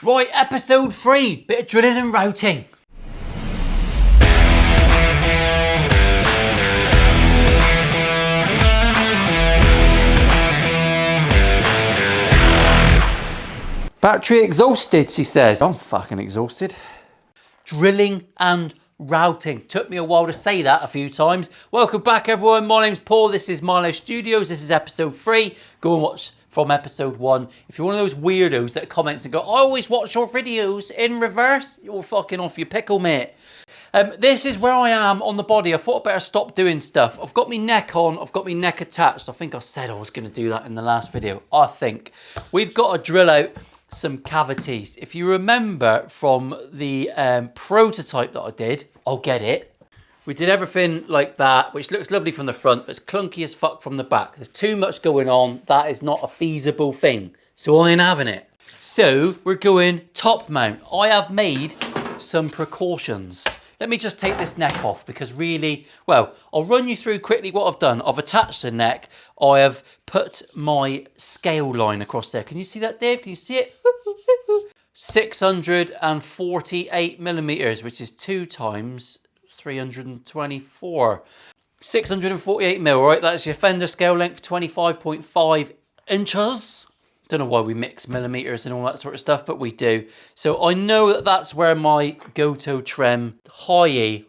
Right, episode 3, bit of drilling and routing. Battery exhausted, she says. I'm fucking exhausted. Drilling and routing. Took me a while to say that a few times. Welcome back, everyone. My name's Paul. This is Milehouse Studios. This is episode 3. Go and watch from episode 1. If you're one of those weirdos that comments and go, I always watch your videos in reverse, you're fucking off your pickle, mate. This is where I am on the body. I thought I'd better stop doing stuff. I've got my neck on. I've got my neck attached. I think I said I was going to do that in the last video. I think. We've got to drill out some cavities. If you remember from the prototype that I did, I'll get it. We did everything like that, which looks lovely from the front, but it's clunky as fuck from the back. There's too much going on. That is not a feasible thing. So I ain't having it. So we're going top mount. I have made some precautions. Let me just take this neck off because really, well, I'll run you through quickly what I've done. I've attached the neck. I have put my scale line across there. Can you see that, Dave? Can you see it? 648 millimeters, which is 2 times 324. 648 mil, right? That's your fender scale length, 25.5 inches. Don't know why we mix millimeters and all that sort of stuff, but we do. So I know that that's where my Goto Trem high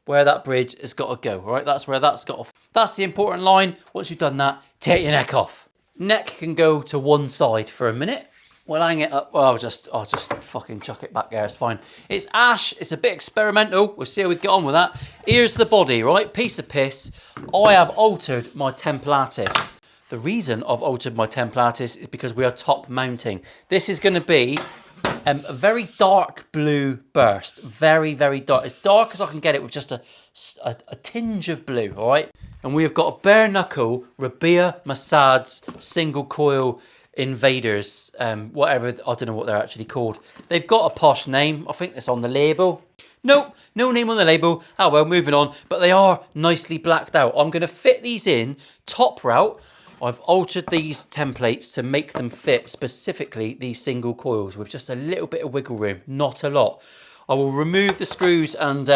where that bridge has got to go, right? That's where that's got to. That's the important line. Once you've done that, take your neck off. Neck can go to one side for a minute. We'll hang it up. Well, I'll just fucking chuck it back there. It's fine. It's ash. It's a bit experimental. We'll see how we get on with that. Here's the body, right? Piece of piss. I have altered my templatis. The reason I've altered my templatis is because we are top mounting. This is going to be a very dark blue burst. Very, very dark. As dark as I can get it with just a tinge of blue, all right? And we have got a bare knuckle Rabea Massad's single coil invaders, whatever, I don't know what they're actually called. They've got a posh name. I think it's on the label. Nope, no name on the label. Oh well, moving on. But they are nicely blacked out. I'm going to fit these in top route. I've altered these templates to make them fit specifically these single coils with just a little bit of wiggle room, not a lot. I will remove the screws and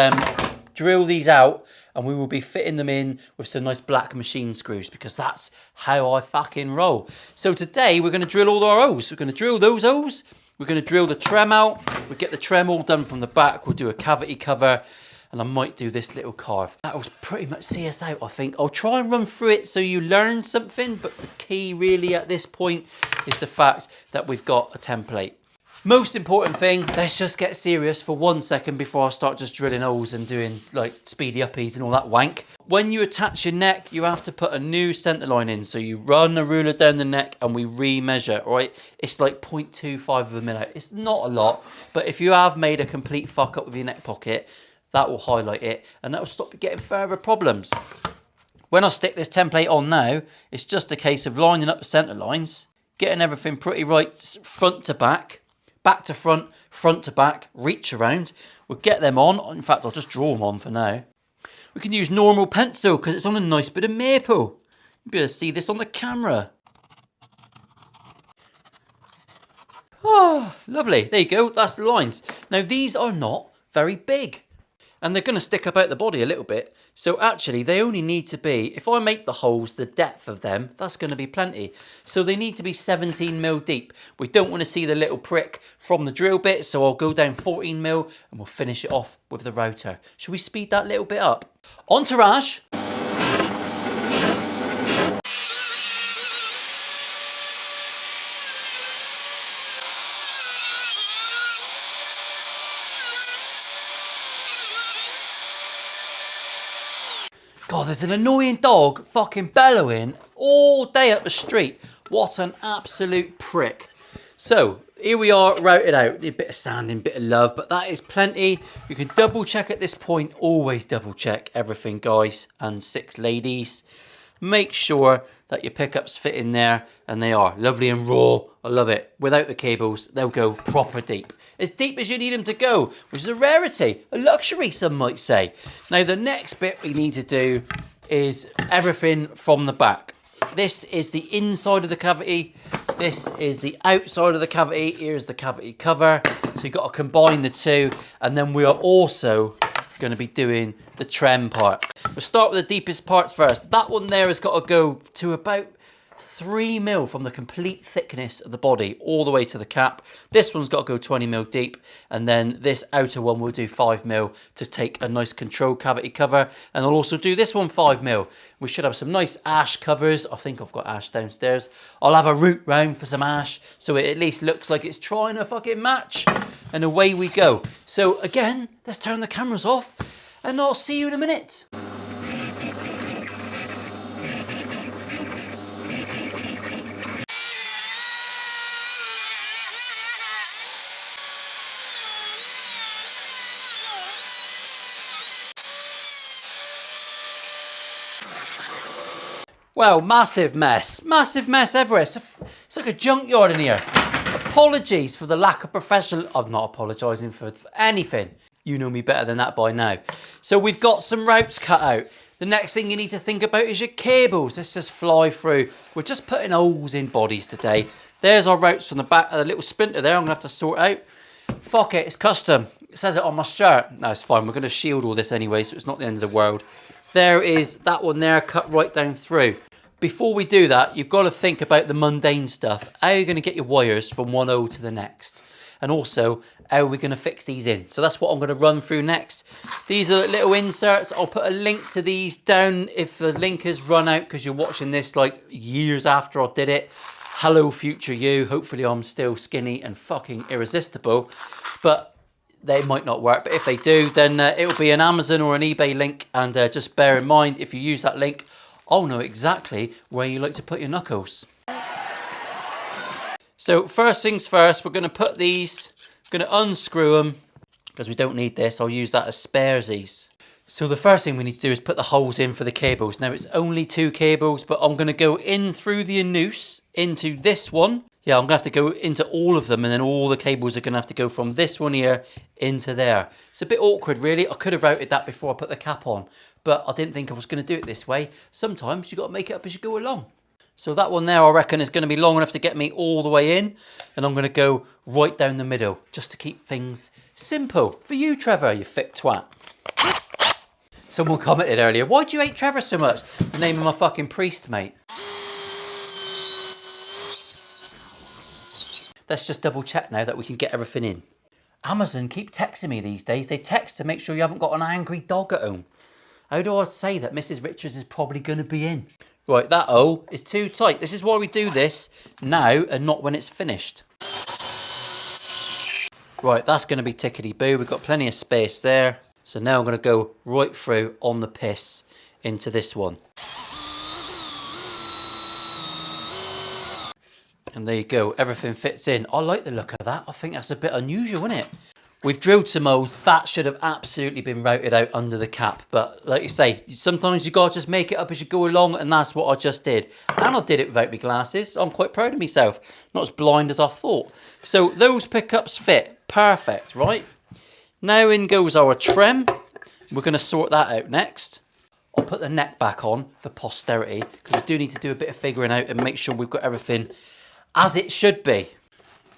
drill these out, and we will be fitting them in with some nice black machine screws because that's how I fucking roll. So today we're going to drill all our O's. We're going to drill those O's. We're going to drill the trem out. We'll get the trem all done from the back. We'll do a cavity cover. And I might do this little carve. That will pretty much see us out, I think. I'll try and run through it so you learn something, but the key really at this point is the fact that we've got a template. Most important thing, let's just get serious for 1 second before I start just drilling holes and doing like speedy uppies and all that wank. When you attach your neck, you have to put a new centre line in. So you run a ruler down the neck and we re-measure, all right? It's like 0.25 of a millimetre. It's not a lot, but if you have made a complete fuck up with your neck pocket, that will highlight it and that will stop you getting further problems. When I stick this template on now, it's just a case of lining up the centre lines, getting everything pretty right front to back to front, front to back, reach around. We'll get them on. In fact, I'll just draw them on for now. We can use normal pencil because it's on a nice bit of maple. You'll be able to see this on the camera. Oh, lovely. There you go. That's the lines. Now, these are not very big. And they're going to stick up out the body a little bit. So actually, they only need to be, if I make the holes, the depth of them, that's going to be plenty. So they need to be 17 mil deep. We don't want to see the little prick from the drill bit, so I'll go down 14 mil and we'll finish it off with the router. Should we speed that little bit up? Entourage. God, there's an annoying dog fucking bellowing all day up the street. What an absolute prick. So, here we are routed out. A bit of sanding, bit of love, but that is plenty. You can double check at this point. Always double check everything, guys and 6 ladies. Make sure that your pickups fit in there, and they are lovely and raw. I love it. Without the cables, they'll go proper deep. As deep as you need them to go, which is a rarity, a luxury, some might say. Now, the next bit we need to do is everything from the back. This is the inside of the cavity. This is the outside of the cavity. Here's the cavity cover. So you've got to combine the two. And then we are also going to be doing the trem part. We'll start with the deepest parts first. That one there has got to go to about 3 mil from the complete thickness of the body all the way to the cap. This one's got to go 20 mil deep, and then this outer one will do 5 mil to take a nice controlled cavity cover. And I'll also do this one 5 mil. We should have some nice ash covers. I think I've got ash downstairs. I'll have a root round for some ash so it at least looks like it's trying to fucking match. And away we go. So again, let's turn the cameras off and I'll see you in a minute. Well, massive mess everywhere. It's like a junkyard in here. Apologies for the lack of professional. I'm not apologising for anything. You know me better than that by now. So we've got some routes cut out. The next thing you need to think about is your cables. Let's just fly through. We're just putting holes in bodies today. There's our routes from the back of the little splinter there. I'm going to have to sort out. Fuck it, it's custom. It says it on my shirt. No, it's fine. We're going to shield all this anyway, so it's not the end of the world. There is that one there cut right down through. Before we do that, you've got to think about the mundane stuff. How are you going to get your wires from one hole to the next? And also, how are we going to fix these in? So that's what I'm going to run through next. These are little inserts. I'll put a link to these down if the link has run out because you're watching this like years after I did it. Hello, future you. Hopefully I'm still skinny and fucking irresistible. But they might not work, but if they do, then it'll be an Amazon or an eBay link. And just bear in mind, if you use that link, I'll know exactly where you like to put your knuckles. So first things first, we're going to put these, going to unscrew them, because we don't need this. I'll use that as sparesies. So the first thing we need to do is put the holes in for the cables. Now it's only 2 cables, but I'm going to go in through the noose into this one. Yeah, I'm going to have to go into all of them, and then all the cables are going to have to go from this one here into there. It's a bit awkward, really. I could have routed that before I put the cap on, but I didn't think I was going to do it this way. Sometimes you've got to make it up as you go along. So that one there, I reckon, is going to be long enough to get me all the way in, and I'm going to go right down the middle, just to keep things simple. For you, Trevor, you thick twat. Someone commented earlier, why do you hate Trevor so much? The name of my fucking priest, mate. Let's just double check now that we can get everything in. Amazon keep texting me these days. They text to make sure you haven't got an angry dog at home. How do I say that Mrs. Richards is probably going to be in? Right, that hole is too tight. This is why we do this now and not when it's finished. Right, that's going to be tickety-boo. We've got plenty of space there. So now I'm going to go right through on the piss into this one. And there you go, everything fits in. I like the look of that. I think that's a bit unusual, isn't it? We've drilled some holes. That should have absolutely been routed out under the cap. But like you say, sometimes you got to just make it up as you go along, and that's what I just did. And I did it without my glasses. I'm quite proud of myself. Not as blind as I thought. So those pickups fit. Perfect, right? Now in goes our trem. We're going to sort that out next. I'll put the neck back on for posterity, because we do need to do a bit of figuring out and make sure we've got everything as it should be.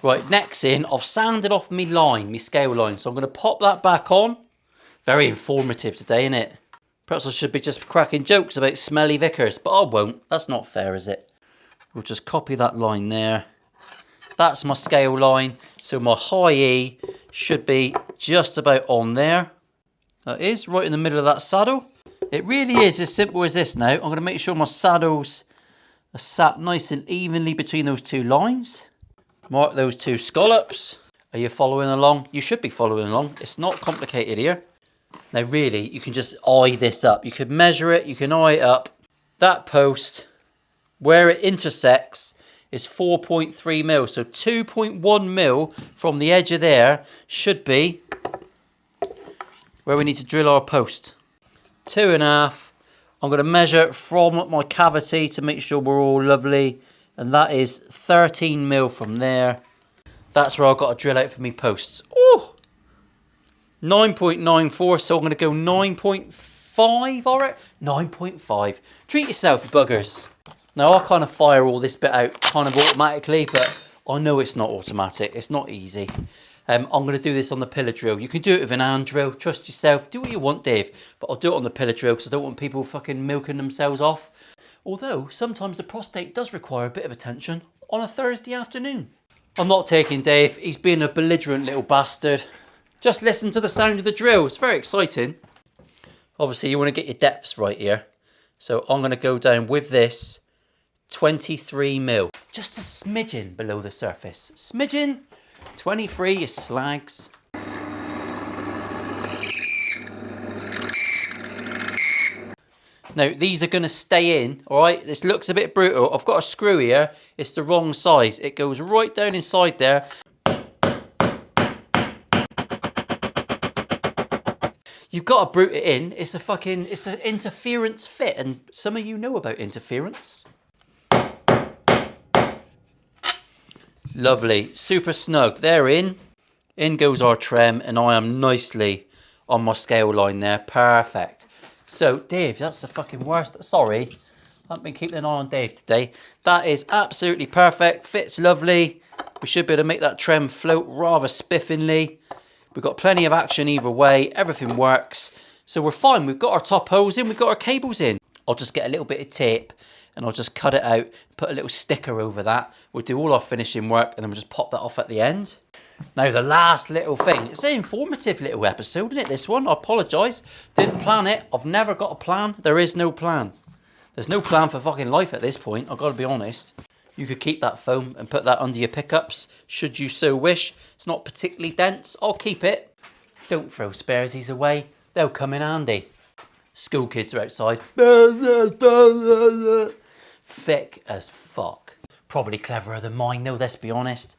Right, next in, I've sanded off my line, my scale line, so I'm going to pop that back on. Very informative today, isn't it? Perhaps I should be just cracking jokes about smelly vicars, but I won't. That's not fair, is it? We'll just copy that line there. That's my scale line, so my high E should be just about on there. That is, right in the middle of that saddle. It really is as simple as this now. I'm going to make sure my saddles are sat nice and evenly between those 2 lines. Mark those 2 scallops. Are you following along? You should be following along. It's not complicated here. Now really, you can just eye this up. You could measure it, you can eye it up. That post, where it intersects, is 4.3 mil. So 2.1 mil from the edge of there should be where we need to drill our post. 2.5. I'm going to measure from my cavity to make sure we're all lovely. And that is 13 mil from there. That's where I've got to drill out for me posts. Oh, 9.94. So I'm going to go 9.5. All right, 9.5. Treat yourself, you buggers. Now I kind of fire all this bit out kind of automatically, but I know it's not automatic. It's not easy. I'm going to do this on the pillar drill. You can do it with an hand drill. Trust yourself. Do what you want, Dave. But I'll do it on the pillar drill because I don't want people fucking milking themselves off. Although, sometimes the prostate does require a bit of attention on a Thursday afternoon. I'm not taking Dave. He's being a belligerent little bastard. Just listen to the sound of the drill. It's very exciting. Obviously, you want to get your depths right here. So I'm going to go down with this 23 mil. Just a smidgen below the surface. Smidgen. 23, you slags. Now, these are going to stay in, all right? This looks a bit brutal. I've got a screw here. It's the wrong size. It goes right down inside there. You've got to brute it in. It's an interference fit. And some of you know about interference. Lovely, super snug. They're in. In goes our trem, and I am nicely on my scale line there. Perfect. So, Dave, that's the fucking worst. Sorry, I haven't been keeping an eye on Dave today. That is absolutely perfect. Fits lovely. We should be able to make that trem float rather spiffingly. We've got plenty of action either way. Everything works. So we're fine. We've got our top hose in. We've got our cables in. I'll just get a little bit of tape and I'll just cut it out, put a little sticker over that. We'll do all our finishing work and then we'll just pop that off at the end. Now the last little thing. It's an informative little episode, isn't it, this one? I apologise. Didn't plan it. I've never got a plan. There is no plan. There's no plan for fucking life at this point. I've got to be honest. You could keep that foam and put that under your pickups, should you so wish. It's not particularly dense. I'll keep it. Don't throw sparesies away. They'll come in handy. School kids are outside. Thick as fuck. Probably cleverer than mine though, let's be honest.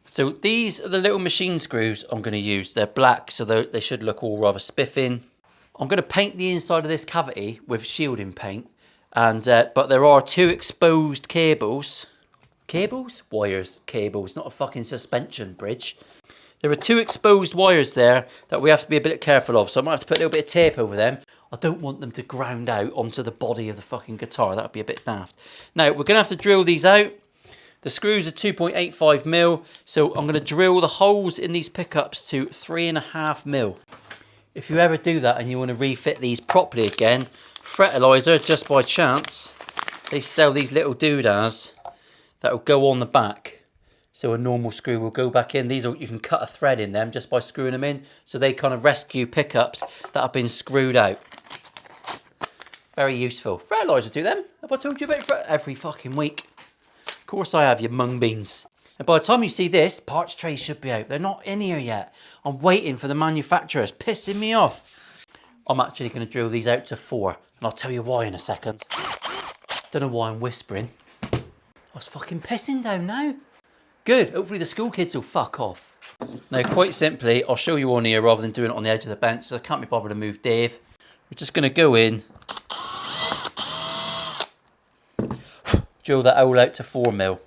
So these are the little machine screws I'm going to use. They're black, so they should look all rather spiffing. I'm going to paint the inside of this cavity with shielding paint. And but there are two exposed cables. Cables? Wires. Cables, not a fucking suspension bridge. There are two exposed wires there that we have to be a bit careful of. So I might have to put a little bit of tape over them. I don't want them to ground out onto the body of the fucking guitar. That would be a bit daft. Now, we're going to have to drill these out. The screws are 2.85 mil. So I'm going to drill the holes in these pickups to 3.5 mil. If you ever do that and you want to refit these properly again, Fertilizer, just by chance, they sell these little doodads that will go on the back. So a normal screw will go back in. These are, you can cut a thread in them just by screwing them in. So they kind of rescue pickups that have been screwed out. Very useful. Fertilizer do them. Have I told you about it every fucking week? Of course I have, you mung beans. And by the time you see this, parts trays should be out. They're not in here yet. I'm waiting for the manufacturer. It's pissing me off. I'm actually going to drill these out to 4. And I'll tell you why in a second. Don't know why I'm whispering. I was fucking pissing down now. Good. Hopefully the school kids will fuck off. Now, quite simply, I'll show you on here rather than doing it on the edge of the bench. So I can't be bothered to move Dave. We're just going to go in. Drill that hole out to 4 mil.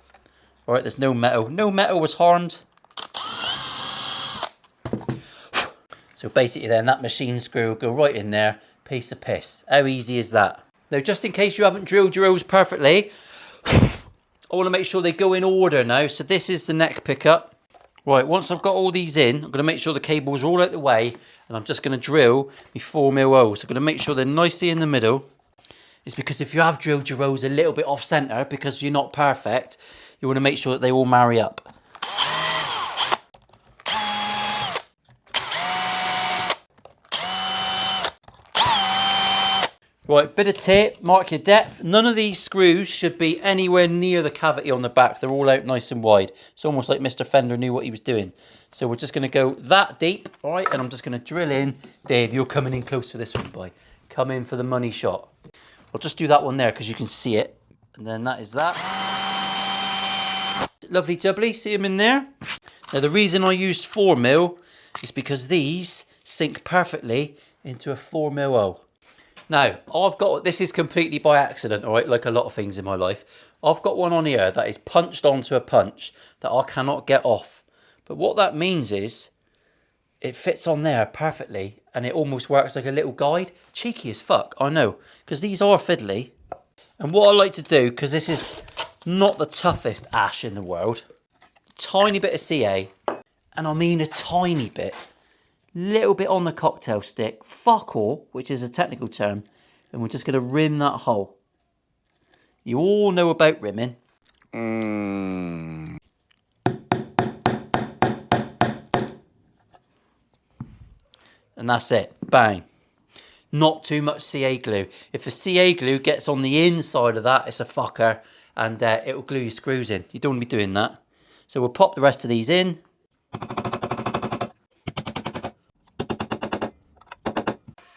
Alright, there's no metal. No metal was harmed. So basically then that machine screw will go right in there. Piece of piss. How easy is that? Now, just in case you haven't drilled your hose perfectly, I want to make sure they go in order now. So this is the neck pickup. Right, once I've got all these in, I'm going to make sure the cables are all out the way. And I'm just going to drill my 4 mil hose. I'm going to make sure they're nicely in the middle. It's because if you have drilled your hose a little bit off centre, because you're not perfect, you want to make sure that they all marry up. Right, bit of tape, mark your depth. None of these screws should be anywhere near the cavity on the back. They're all out nice and wide. It's almost like Mr. Fender knew what he was doing. So we're just going to go that deep, all right? And I'm just going to drill in. Dave, you're coming in close for this one, boy. Come in for the money shot. I'll just do that one there because you can see it. And then that is that. Lovely jubbly, see them in there? Now the reason I used 4 mil is because these sink perfectly into a 4 mil hole. Now, I've got, this is completely by accident, all right, like a lot of things in my life. I've got one on here that is punched onto a punch that I cannot get off. But what that means is, it fits on there perfectly and it almost works like a little guide. Cheeky as fuck, I know, because these are fiddly. And what I like to do, because this is not the toughest ash in the world, tiny bit of CA, and I mean a tiny bit, little bit on the cocktail stick, fuck all, which is a technical term, and we're just going to rim that hole. You all know about rimming. And that's it. Bang. Not too much CA glue. If the CA glue gets on the inside of that, it's a fucker, and it'll glue your screws in. You don't want to be doing that. So we'll pop the rest of these in.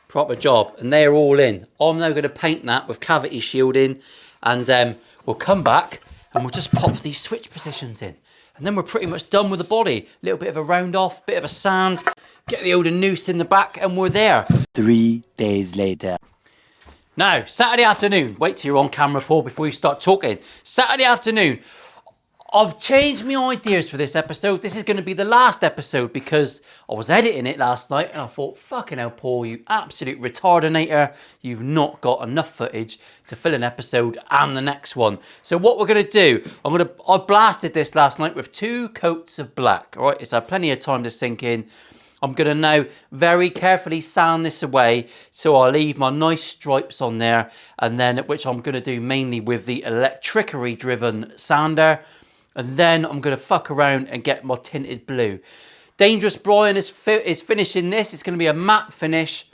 Proper job, and they're all in. I'm now going to paint that with cavity shielding, and we'll come back and we'll just pop these switch positions in, and then we're pretty much done with the body. A little bit of a round off, bit of a sand, get the old noose in the back, and we're there. 3 days later. Now, Saturday afternoon. Wait till you're on camera, Paul, before you start talking. Saturday afternoon. I've changed my ideas for this episode. This is going to be the last episode because I was editing it last night and I thought, fucking hell, Paul, you absolute retardinator. You've not got enough footage to fill an episode and the next one. So what we're going to do, I blasted this last night with 2 coats of black. All right, it's had plenty of time to sink in. I'm going to now very carefully sand this away, so I'll leave my nice stripes on there, and then which I'm going to do mainly with the electrically driven sander. And then I'm going to fuck around and get my tinted blue. Dangerous Bryan is finishing this. It's going to be a matte finish.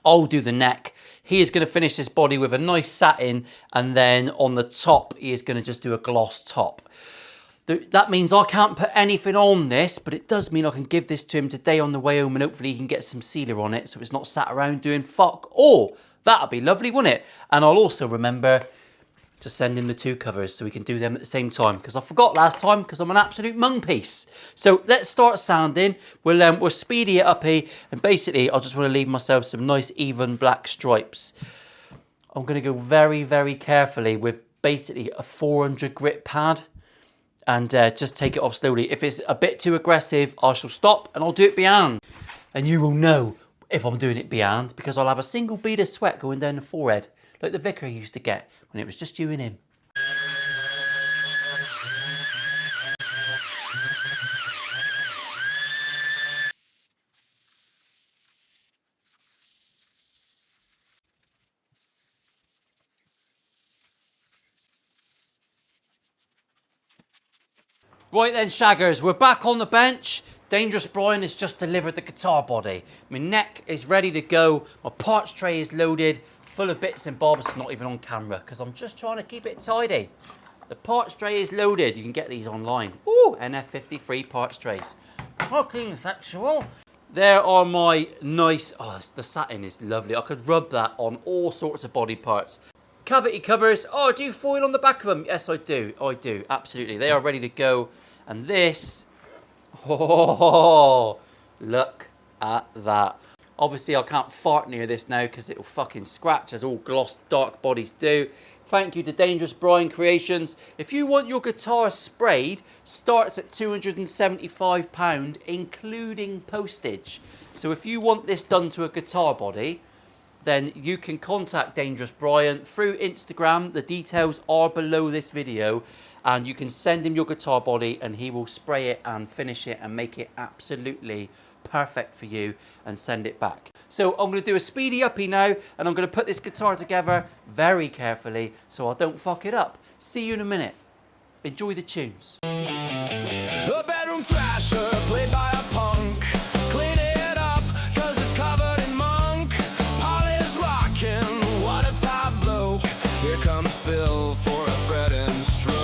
I'll do the neck. He is going to finish this body with a nice satin. And then on the top, he is going to just do a gloss top. That means I can't put anything on this, but it does mean I can give this to him today on the way home, and hopefully he can get some sealer on it so it's not sat around doing fuck all. That'd be lovely, wouldn't it? And I'll also remember to send him the 2 covers so we can do them at the same time, because I forgot last time because I'm an absolute mung piece. So let's start sanding. We'll speedy it up here, and basically I just want to leave myself some nice even black stripes. I'm going to go very, very carefully with basically a 400 grit pad, and just take it off slowly. If it's a bit too aggressive, I shall stop and I'll do it beyond. And you will know if I'm doing it beyond, because I'll have a single bead of sweat going down the forehead, like the vicar used to get when it was just you and him. Right then, shaggers, we're back on the bench. Dangerous Bryan has just delivered the guitar body. My neck is ready to go. My parts tray is loaded, full of bits and bobs. It's not even on camera because I'm just trying to keep it tidy. The parts tray is loaded. You can get these online. Ooh, NF53 parts trays. Fucking sexual. There are my nice, the satin is lovely. I could rub that on all sorts of body parts. Cavity covers. Oh, do you foil on the back of them? Yes, I do. I do. Absolutely. They are ready to go. And this, oh, look at that. Obviously, I can't fart near this now because it'll fucking scratch, as all gloss dark bodies do. Thank you to Dangerous Bryan Creations. If you want your guitar sprayed, starts at £275, including postage. So if you want this done to a guitar body, then you can contact Dangerous Bryan through Instagram. The details are below this video, and you can send him your guitar body and he will spray it and finish it and make it absolutely perfect for you and send it back. So I'm going to do a speedy uppie now, and I'm going to put this guitar together very carefully so I don't fuck it up. See you in a minute. Enjoy the tunes. A bedroom thrasher played by a punk. Clean it up, cause it's covered in monk. Polly's rocking, what a top bloke. Here comes Phil for a fret and stroke.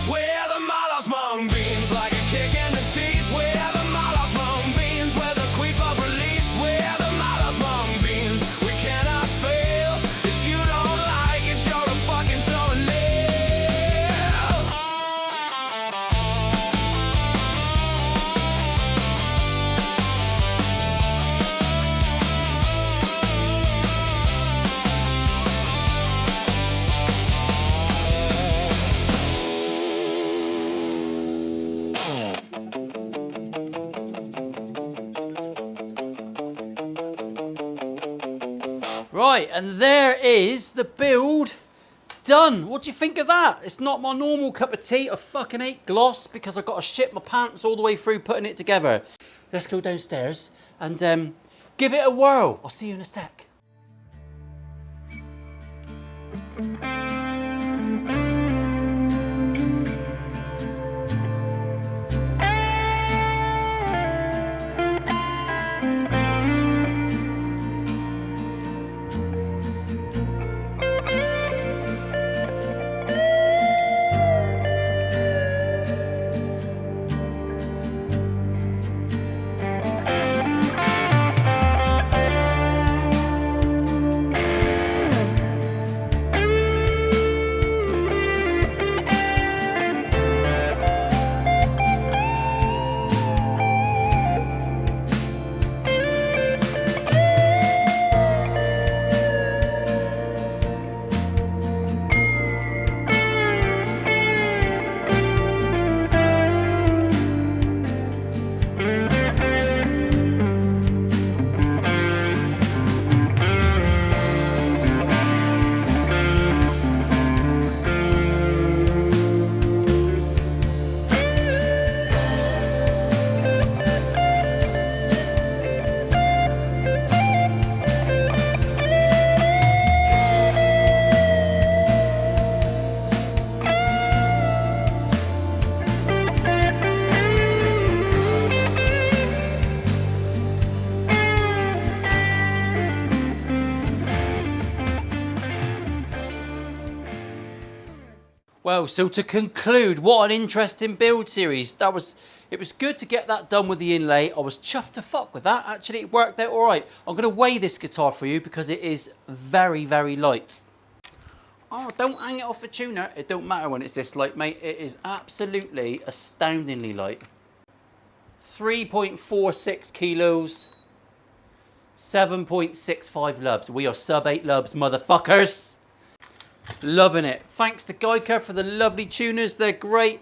We're the Milehouse mung beans, like a kick in the teeth. We're the Milehouse mung beans, with a queef of relief. We're the Milehouse mung beans, we cannot fail. If you don't like it, you're a fucking toenail. Right, and there is the build done. What do you think of that? It's not my normal cup of tea. I fucking hate gloss because I've got to shit my pants all the way through putting it together. Let's go downstairs and give it a whirl. I'll see you in a sec. Well, so to conclude, what an interesting build series. It was good to get that done with the inlay. I was chuffed to fuck with that. Actually, it worked out all right. I'm going to weigh this guitar for you because it is very, very light. Oh, don't hang it off a tuner. It don't matter when it's this light, mate. It is absolutely astoundingly light. 3.46 kilos, 7.65 lubs. We are sub 8 lubs, motherfuckers. Loving it. Thanks to Geico for the lovely tuners. They're great.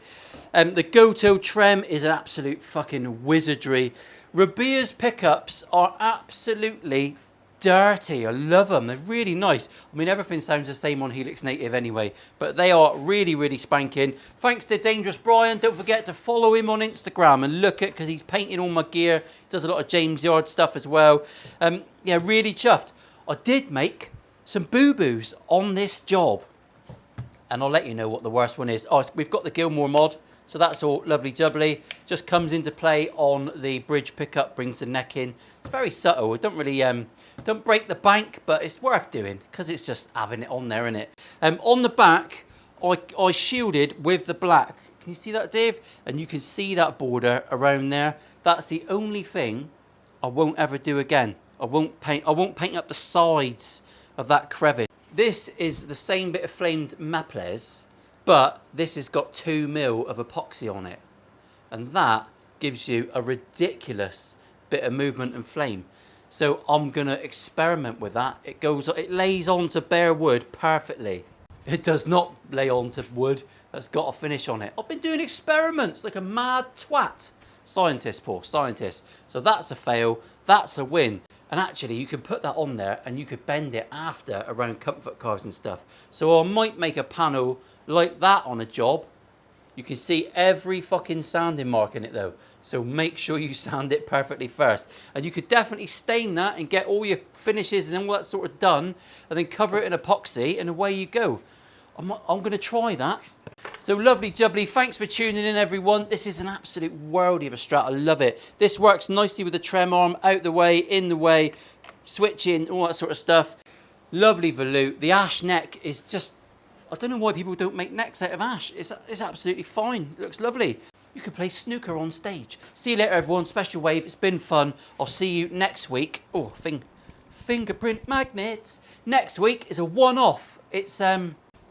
The Goto trem is an absolute fucking wizardry. Rabia's pickups are absolutely dirty. I love them. They're really nice. I mean, everything sounds the same on Helix Native anyway, but they are really, really spanking. Thanks to Dangerous Bryan. Don't forget to follow him on Instagram and look at, because he's painting all my gear. Does a lot of James Yard stuff as well. Yeah, really chuffed. I did make some boo-boos on this job, and I'll let you know what the worst one is. Oh, we've got the Gilmore mod, so that's all lovely jubbly. Just comes into play on the bridge pickup, brings the neck in. It's very subtle. It don't really don't break the bank, but it's worth doing because it's just having it on there, isn't it? On the back, I shielded with the black. Can you see that, Dave? And you can see that border around there. That's the only thing I won't ever do again. I won't paint up the sides of that crevice. This is the same bit of flamed Maples, but this has got 2 mil of epoxy on it, and that gives you a ridiculous bit of movement and flame. So I'm gonna experiment with that. It lays onto bare wood perfectly. It does not lay onto wood that's got a finish on it. I've been doing experiments like a mad twat. Scientist, Paul, scientist. So that's a fail, that's a win. And actually, you can put that on there and you could bend it after around comfort cars and stuff. So I might make a panel like that on a job. You can see every fucking sanding mark in it though. So make sure you sand it perfectly first. And you could definitely stain that and get all your finishes and all that sort of done, and then cover it in epoxy, and away you go. I'm going to try that. So lovely jubbly, thanks for tuning in everyone. This is an absolute worldie of a Strat, I love it. This works nicely with the trem arm, out the way, in the way, switching, all that sort of stuff. Lovely volute. The ash neck is just, I don't know why people don't make necks out of ash. It's absolutely fine, it looks lovely. You could play snooker on stage. See you later everyone, special wave, it's been fun. I'll see you next week. Oh, fingerprint magnets. Next week is a one-off. It's,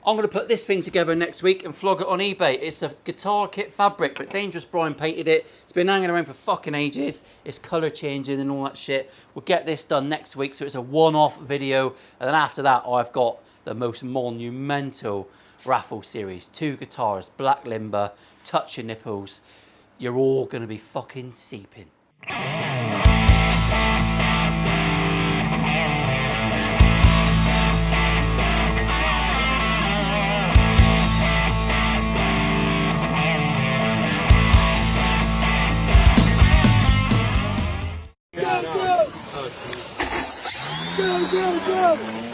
I'm going to put this thing together next week and flog it on eBay. It's a guitar kit fabric, but Dangerous Bryan painted it. It's been hanging around for fucking ages. It's colour changing and all that shit. We'll get this done next week, so it's a one-off video. And then after that, I've got the most monumental raffle series. 2 guitars, black limber, touch your nipples. You're all going to be fucking seeping. go, go, go!